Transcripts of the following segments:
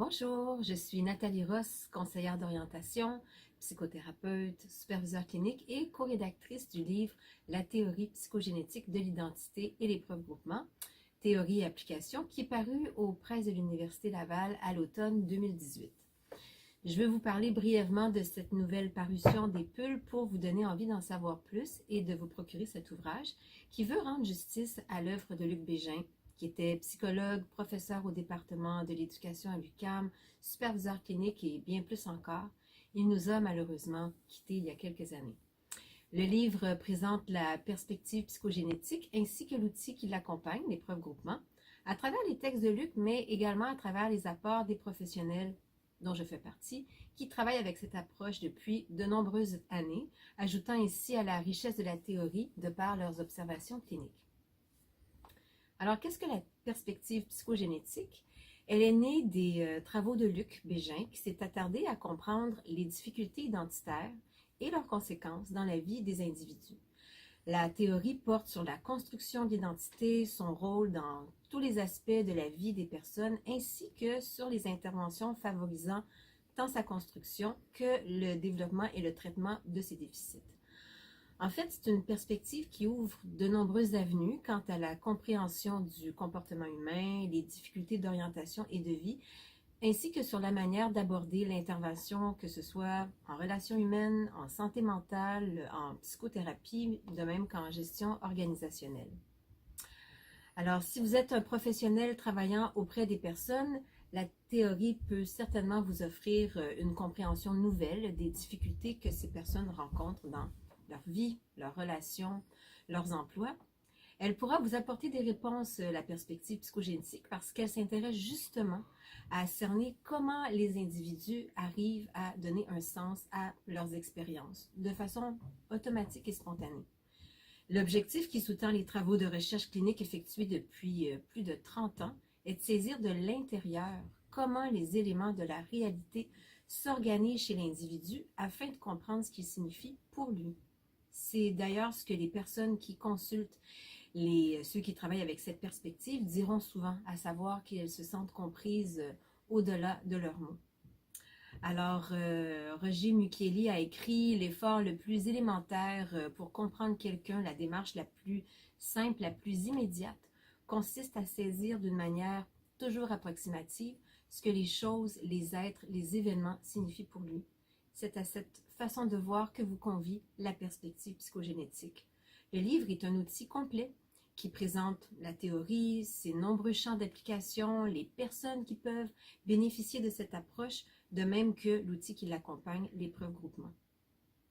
Bonjour, je suis Nathalie Ross, conseillère d'orientation, psychothérapeute, superviseure clinique et co-rédactrice du livre La théorie psychogénétique de l'identité et l'épreuve groupement, théorie et application, qui est paru aux presses de l'Université Laval à l'automne 2018. Je vais vous parler brièvement de cette nouvelle parution des Pulls pour vous donner envie d'en savoir plus et de vous procurer cet ouvrage qui veut rendre justice à l'œuvre de Luc Bégin, qui était psychologue, professeur au département de l'éducation à l'UQAM, superviseur clinique et bien plus encore. Il nous a malheureusement quittés il y a quelques années. Le livre présente la perspective psychogénétique ainsi que l'outil qui l'accompagne, l'épreuve groupement, à travers les textes de Luc, mais également à travers les apports des professionnels dont je fais partie, qui travaillent avec cette approche depuis de nombreuses années, ajoutant ainsi à la richesse de la théorie de par leurs observations cliniques. Alors, qu'est-ce que la perspective psychogénétique? Elle est née des travaux de Luc Bégin, qui s'est attardé à comprendre les difficultés identitaires et leurs conséquences dans la vie des individus. La théorie porte sur la construction de l'identité, son rôle dans tous les aspects de la vie des personnes, ainsi que sur les interventions favorisant tant sa construction que le développement et le traitement de ses déficits. En fait, c'est une perspective qui ouvre de nombreuses avenues quant à la compréhension du comportement humain, les difficultés d'orientation et de vie, ainsi que sur la manière d'aborder l'intervention, que ce soit en relations humaines, en santé mentale, en psychothérapie, de même qu'en gestion organisationnelle. Alors, si vous êtes un professionnel travaillant auprès des personnes, la théorie peut certainement vous offrir une compréhension nouvelle des difficultés que ces personnes rencontrent dans leur vie, leurs relations, leurs emplois. Elle pourra vous apporter des réponses, la perspective psychogénétique, parce qu'elle s'intéresse justement à cerner comment les individus arrivent à donner un sens à leurs expériences de façon automatique et spontanée. L'objectif qui sous-tend les travaux de recherche clinique effectués depuis plus de 30 ans est de saisir de l'intérieur comment les éléments de la réalité s'organisent chez l'individu afin de comprendre ce qu'ils signifient pour lui. C'est d'ailleurs ce que les personnes qui consultent ceux qui travaillent avec cette perspective diront souvent, à savoir qu'elles se sentent comprises au-delà de leurs mots. Alors, Roger Mukieli a écrit « L'effort le plus élémentaire pour comprendre quelqu'un, la démarche la plus simple, la plus immédiate, consiste à saisir d'une manière toujours approximative ce que les choses, les êtres, les événements signifient pour lui. C'est à cette façon de voir que vous convie la perspective psychogénétique. Le livre est un outil complet qui présente la théorie, ses nombreux champs d'application, les personnes qui peuvent bénéficier de cette approche, de même que l'outil qui l'accompagne, l'épreuve groupement.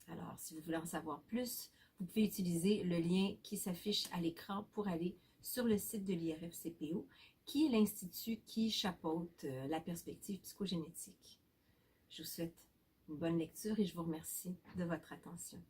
Alors, si vous voulez en savoir plus, vous pouvez utiliser le lien qui s'affiche à l'écran pour aller sur le site de l'IRFCPO, qui est l'institut qui chapeaute la perspective psychogénétique. Je vous souhaite une bonne lecture et je vous remercie de votre attention.